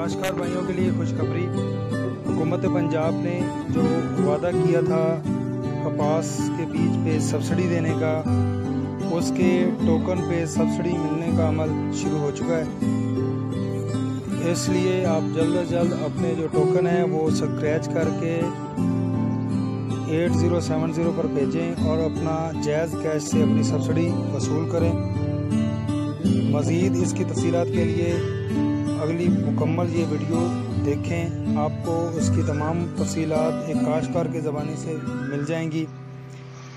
काश्तकार भाइयों के लिए खुशखबरी। हुकूमत पंजाब ने जो वादा किया था कपास के बीज पे सब्सिडी देने का, उसके टोकन पे सब्सिडी मिलने का अमल शुरू हो चुका है। इसलिए आप जल्द से जल्द अपने जो टोकन है वो स्क्रैच करके 8070 पर भेजें और अपना जायज़ कैश से अपनी सब्सिडी वसूल करें। मज़ीद इसकी तफसीलात के लिए अगली मुकम्मल ये वीडियो देखें, आपको उसकी तमाम तफसीलात एक काश्तकार के ज़बानी से मिल जाएंगी।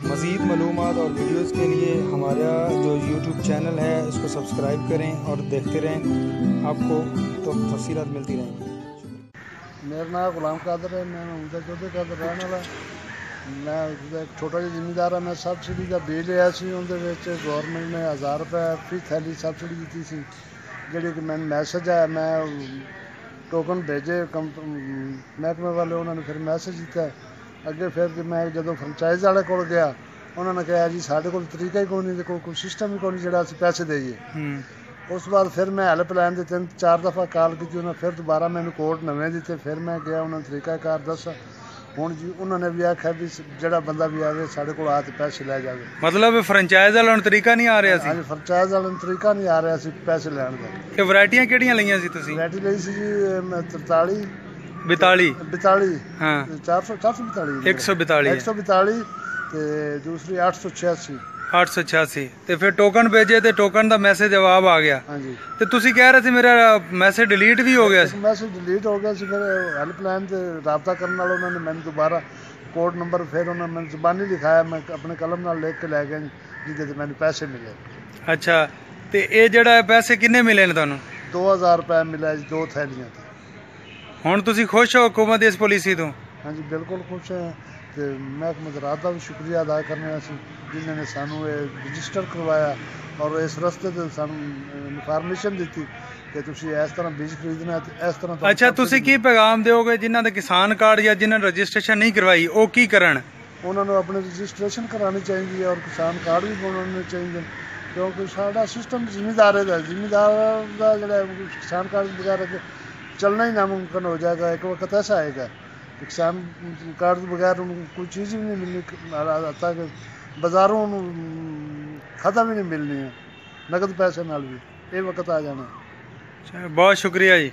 मज़ीद मालूमात और वीडियोज़ के लिए हमारा जो यूट्यूब चैनल है उसको सब्सक्राइब करें और देखते रहें, आपको तो तफसीलात मिलती रहेंगी। मेरा नाम गुलाम कादर है, मैं उमदा चौधरी का रहने वाला। मैं एक छोटा जिहा जिमीदार है। मैं सबसिडी का बिल लिया सी, उहदे गौरमेंट ने 1000 रुपये फी थैली सबसिडी दी सी, जी कि मैंने मैसेज आया, मैं टोकन भेजे महकमे वाले, उन्होंने फिर मैसेज दिता अगे। फिर मैं जो फ्रेंचाइज वाले को गया, उन्होंने कहा जी साढ़े को तरीका ही कोई नहीं, कोई सिस्टम ही कोई नहीं जो अस पैसे देइए। उस बाद फिर मैं हैल्पलाइन से 3-4 दफ़ा कॉल की, उन्होंने फिर दोबारा मैंने कोड नवे दिते। फिर मैं गया, उन्होंने तरीकाकार दसा। हुण जी उन्होंने भी आख्या भी जो बंदा भी आवे साढ़े को आ पैसे लै जाए। मतलब फ्रेंचाइज वालों नूं तरीका नहीं आ रहा सी? हाँ, फ्रेंचाइज वालों नूं तरीका नहीं आ रहा सी पैसे लैण दा। कि वैरायटियां किहड़ियां लईयां सी तुसीं? वैरायटी लई सी जी 43 42 हाँ 442 142 ते दूसरी 886 ਤੇ ਫਿਰ ਟੋਕਨ ਭੇਜੇ ਤੇ ਟੋਕਨ ਦਾ ਮੈਸੇਜ ਜਵਾਬ ਆ ਗਿਆ। ਹਾਂਜੀ, ਤੇ ਤੁਸੀਂ ਕਹਿ ਰਹੇ ਸੀ ਮੇਰਾ ਮੈਸੇਜ ਡਿਲੀਟ ਵੀ ਹੋ ਗਿਆ ਸੀ? ਮੈਸੇਜ ਡਿਲੀਟ ਹੋ ਗਿਆ ਸੀ। ਫਿਰ ਹੈਲਪਲਾਈਨ ਤੇ ਰਾਬਤਾ ਕਰਨ ਨਾਲ ਉਹਨਾਂ ਨੇ ਮੈਨੂੰ ਦੁਬਾਰਾ ਕੋਡ ਨੰਬਰ ਫਿਰ ਉਹਨਾਂ ਨੇ ਮੈਨੂੰ ਜ਼ਬਾਨੀ ਲਿਖਾਇਆ, ਮੈਂ ਆਪਣੇ ਕਲਮ ਨਾਲ ਲਿਖ ਕੇ ਲੈ ਗਿਆ ਜਿਹਦੇ ਤੇ ਮੈਨੂੰ ਪੈਸੇ ਮਿਲੇ। ਅੱਛਾ, ਤੇ ਇਹ ਜਿਹੜਾ ਪੈਸੇ ਕਿੰਨੇ ਮਿਲੇ ਨੇ ਤੁਹਾਨੂੰ? 2000 ਰੁਪਏ ਮਿਲਿਆ ਜੀ 2 ਥੈਲੀਆਂ ਤੇ। ਹੁਣ ਤੁਸੀਂ ਖੁਸ਼ ਹੋ ਹਕੂਮਤ ਦੀ ਇਸ ਪਾਲਿਸੀ ਤੋਂ? ਹਾਂਜੀ, ਬਿਲਕੁਲ ਖੁਸ਼ ਹਾਂ। ਤੇ महकमे ज़राअत का भी शुक्रिया अदा करने जिन्होंने सानू रजिस्टर करवाया और इस रस्ते ते सानू इन्फॉर्मेशन दी कि तुसी इस तरह बीज खरीदना है इस तरह। अच्छा, तुसी की पैगाम दोगे जिन्हां दे किसान कार्ड या जिन्हां रजिस्ट्रेशन नहीं करवाई वो की करन? उन्होंने अपने रजिस्ट्रेशन करानी चाहिए और किसान कार्ड भी बनाने चाहिए, क्योंकि साडा सिस्टम जिमीदार का जो किसान कार्ड वगैरह चलना ही नामुमकिन हो जाएगा। एक वक्त ऐसा आएगा किसान कार्ड बगैर कोई चीज़ भी नहीं मिलनी, तक बाजारों खाता भी नहीं मिलनी है, नकद पैसे नाल भी ये वक्त आ जाना। बहुत शुक्रिया जी।